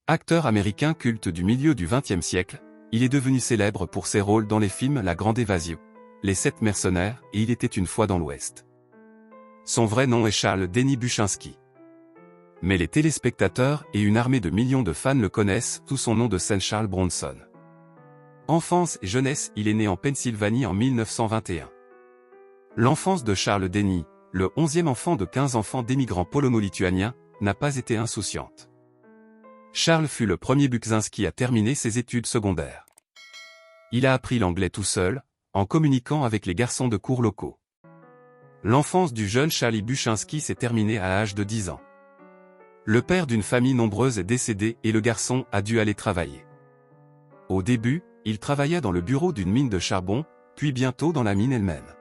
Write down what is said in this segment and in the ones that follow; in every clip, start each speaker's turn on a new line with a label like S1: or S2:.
S1: Acteur américain culte du milieu du XXe siècle, il est devenu célèbre pour ses rôles dans les films La Grande Évasion, Les Sept Mercenaires et Il était une fois dans l'Ouest. Son vrai nom est Charles Denny Buczynski. Mais les téléspectateurs et une armée de millions de fans le connaissent sous son nom de scène Charles Bronson. Enfance et jeunesse, il est né en Pennsylvanie en 1921. L'enfance de Charles Denny, le 11e enfant de 15 enfants d'émigrants polono-lituaniens, n'a pas été insouciante. Charles fut le premier Buczynski à terminer ses études secondaires. Il a appris l'anglais tout seul, en communiquant avec les garçons de cours locaux. L'enfance du jeune Charlie Buczynski s'est terminée à l'âge de 10 ans. Le père d'une famille nombreuse est décédé et le garçon a dû aller travailler. Au début, il travailla dans le bureau d'une mine de charbon, puis bientôt dans la mine elle-même.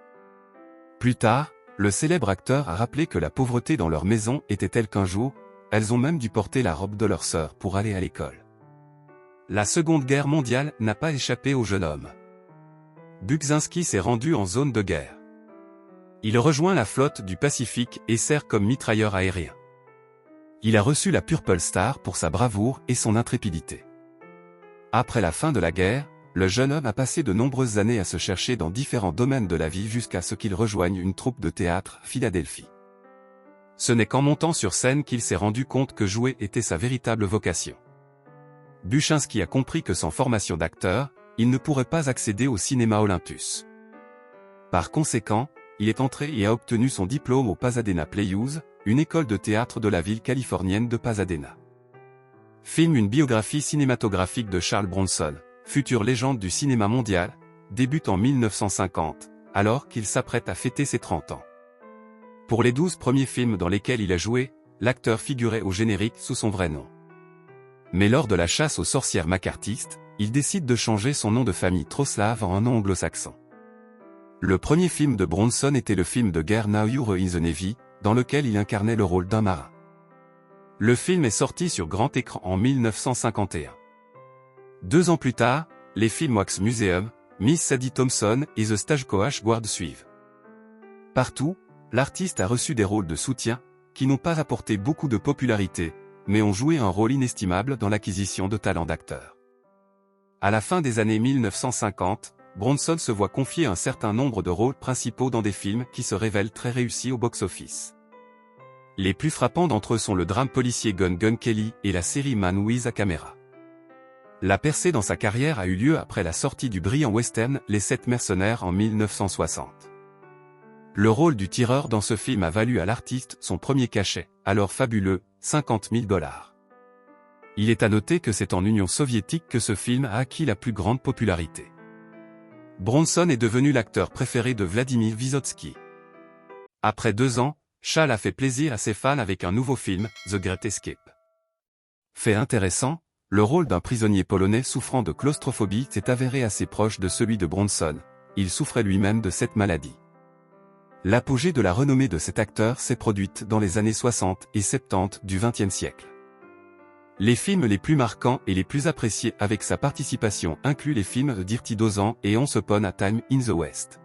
S1: Plus tard, le célèbre acteur a rappelé que la pauvreté dans leur maison était telle qu'un jour, elles ont même dû porter la robe de leur sœur pour aller à l'école. La Seconde Guerre mondiale n'a pas échappé au jeune homme. Buczynski s'est rendu en zone de guerre. Il rejoint la flotte du Pacifique et sert comme mitrailleur aérien. Il a reçu la Purple Star pour sa bravoure et son intrépidité. Après la fin de la guerre, le jeune homme a passé de nombreuses années à se chercher dans différents domaines de la vie jusqu'à ce qu'il rejoigne une troupe de théâtre, Philadelphie. Ce n'est qu'en montant sur scène qu'il s'est rendu compte que jouer était sa véritable vocation. Buczynski a compris que sans formation d'acteur, il ne pourrait pas accéder au cinéma Olympus. Par conséquent, il est entré et a obtenu son diplôme au Pasadena Playhouse, une école de théâtre de la ville californienne de Pasadena. Film une biographie cinématographique de Charles Bronson, future légende du cinéma mondial, débute en 1950, alors qu'il s'apprête à fêter ses 30 ans. Pour les 12 premiers films dans lesquels il a joué, l'acteur figurait au générique sous son vrai nom. Mais lors de la chasse aux sorcières macartistes, il décide de changer son nom de famille trop slave en un nom anglo-saxon. Le premier film de Bronson était le film de guerre Now You're in the Navy, dans lequel il incarnait le rôle d'un marin. Le film est sorti sur grand écran en 1951. 2 ans plus tard, les films Wax Museum, Miss Sadie Thompson et The Stagecoach Guard suivent. Partout, l'artiste a reçu des rôles de soutien, qui n'ont pas apporté beaucoup de popularité, mais ont joué un rôle inestimable dans l'acquisition de talents d'acteurs. À la fin des années 1950, Bronson se voit confier un certain nombre de rôles principaux dans des films qui se révèlent très réussis au box-office. Les plus frappants d'entre eux sont le drame policier Gun Gun Kelly et la série Man with a Camera. La percée dans sa carrière a eu lieu après la sortie du brillant western Les Sept Mercenaires en 1960. Le rôle du tireur dans ce film a valu à l'artiste son premier cachet, alors fabuleux, $50 000. Il est à noter que c'est en Union soviétique que ce film a acquis la plus grande popularité. Bronson est devenu l'acteur préféré de Vladimir Vysotsky. Après 2 ans, Charles a fait plaisir à ses fans avec un nouveau film, The Great Escape. Fait intéressant, le rôle d'un prisonnier polonais souffrant de claustrophobie s'est avéré assez proche de celui de Bronson, il souffrait lui-même de cette maladie. L'apogée de la renommée de cet acteur s'est produite dans les années 60 et 70 du XXe siècle. Les films les plus marquants et les plus appréciés avec sa participation incluent les films Dirty Dozen et Once Upon a Time in the West.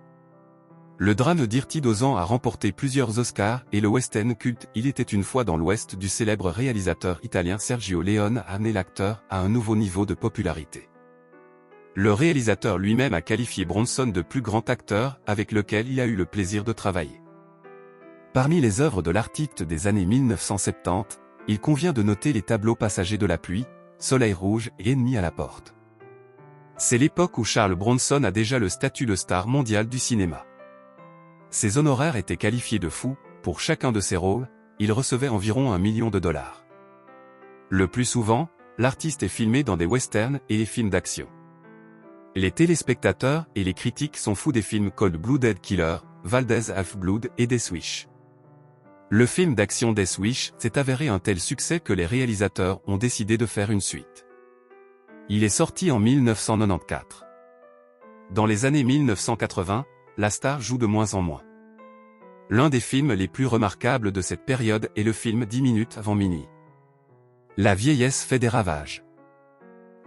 S1: Le drame Dirty Dozen a remporté plusieurs Oscars et le western culte Il était une fois dans l'Ouest du célèbre réalisateur italien Sergio Leone a amené l'acteur à un nouveau niveau de popularité. Le réalisateur lui-même a qualifié Bronson de plus grand acteur avec lequel il a eu le plaisir de travailler. Parmi les œuvres de l'artiste des années 1970, il convient de noter les tableaux Passagers de la pluie, Soleil rouge et Ennemi à la porte. C'est l'époque où Charles Bronson a déjà le statut de star mondiale du cinéma. Ses honoraires étaient qualifiés de fous, pour chacun de ses rôles, il recevait environ $1 million. Le plus souvent, l'artiste est filmé dans des westerns et des films d'action. Les téléspectateurs et les critiques sont fous des films Cold-Blooded Killer, Valdez Half-Blood et Death Wish. Le film d'action Death Wish s'est avéré un tel succès que les réalisateurs ont décidé de faire une suite. Il est sorti en 1994. Dans les années 1980, la star joue de moins en moins. L'un des films les plus remarquables de cette période est le film 10 minutes avant minuit. La vieillesse fait des ravages.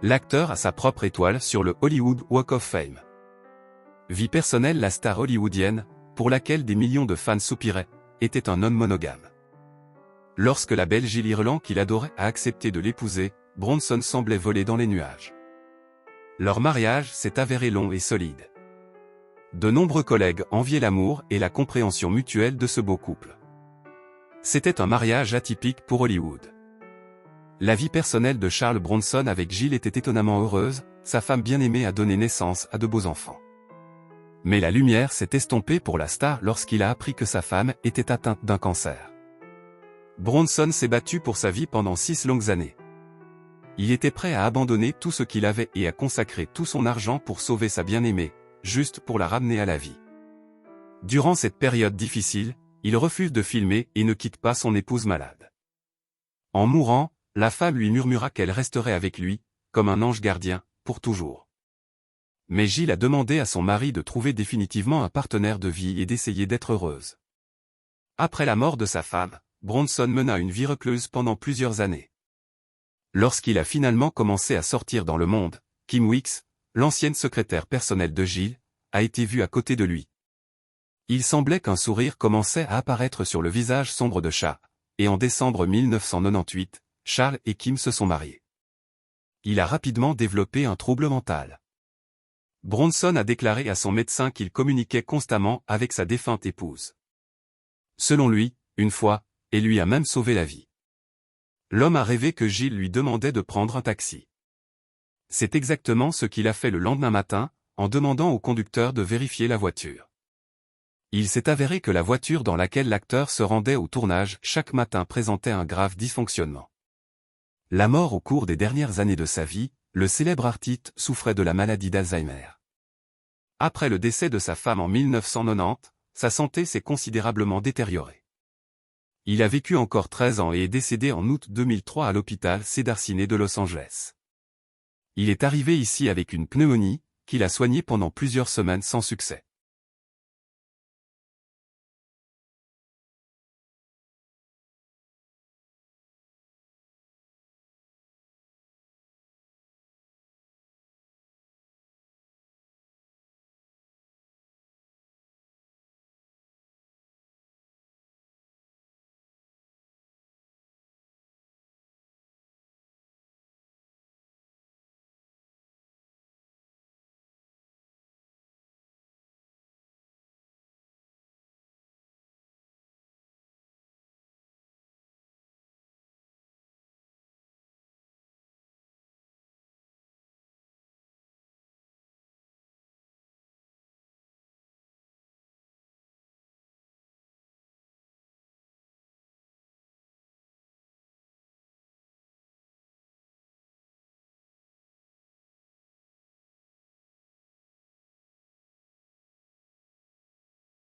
S1: L'acteur a sa propre étoile sur le Hollywood Walk of Fame. Vie personnelle, la star hollywoodienne, pour laquelle des millions de fans soupiraient, était un homme monogame. Lorsque la belle Jill Ireland qu'il adorait a accepté de l'épouser, Bronson semblait voler dans les nuages. Leur mariage s'est avéré long et solide. De nombreux collègues enviaient l'amour et la compréhension mutuelle de ce beau couple. C'était un mariage atypique pour Hollywood. La vie personnelle de Charles Bronson avec Jill était étonnamment heureuse, sa femme bien-aimée a donné naissance à de beaux enfants. Mais la lumière s'est estompée pour la star lorsqu'il a appris que sa femme était atteinte d'un cancer. Bronson s'est battu pour sa vie pendant 6 longues années. Il était prêt à abandonner tout ce qu'il avait et à consacrer tout son argent pour sauver sa bien-aimée, juste pour la ramener à la vie. Durant cette période difficile, il refuse de filmer et ne quitte pas son épouse malade. En mourant, la femme lui murmura qu'elle resterait avec lui, comme un ange gardien, pour toujours. Mais Jill a demandé à son mari de trouver définitivement un partenaire de vie et d'essayer d'être heureuse. Après la mort de sa femme, Bronson mena une vie recluse pendant plusieurs années. Lorsqu'il a finalement commencé à sortir dans le monde, Kim Weeks, l'ancienne secrétaire personnelle de Jill, a été vue à côté de lui. Il semblait qu'un sourire commençait à apparaître sur le visage sombre de Charles, et en décembre 1998, Charles et Kim se sont mariés. Il a rapidement développé un trouble mental. Bronson a déclaré à son médecin qu'il communiquait constamment avec sa défunte épouse. Selon lui, une fois, elle lui a même sauvé la vie. L'homme a rêvé que Jill lui demandait de prendre un taxi. C'est exactement ce qu'il a fait le lendemain matin, en demandant au conducteur de vérifier la voiture. Il s'est avéré que la voiture dans laquelle l'acteur se rendait au tournage chaque matin présentait un grave dysfonctionnement. La mort au cours des dernières années de sa vie, le célèbre artiste souffrait de la maladie d'Alzheimer. Après le décès de sa femme en 1990, sa santé s'est considérablement détériorée. Il a vécu encore 13 ans et est décédé en août 2003 à l'hôpital Cedars-Sinai de Los Angeles. Il est arrivé ici avec une pneumonie, qu'il a soignée pendant plusieurs semaines sans succès.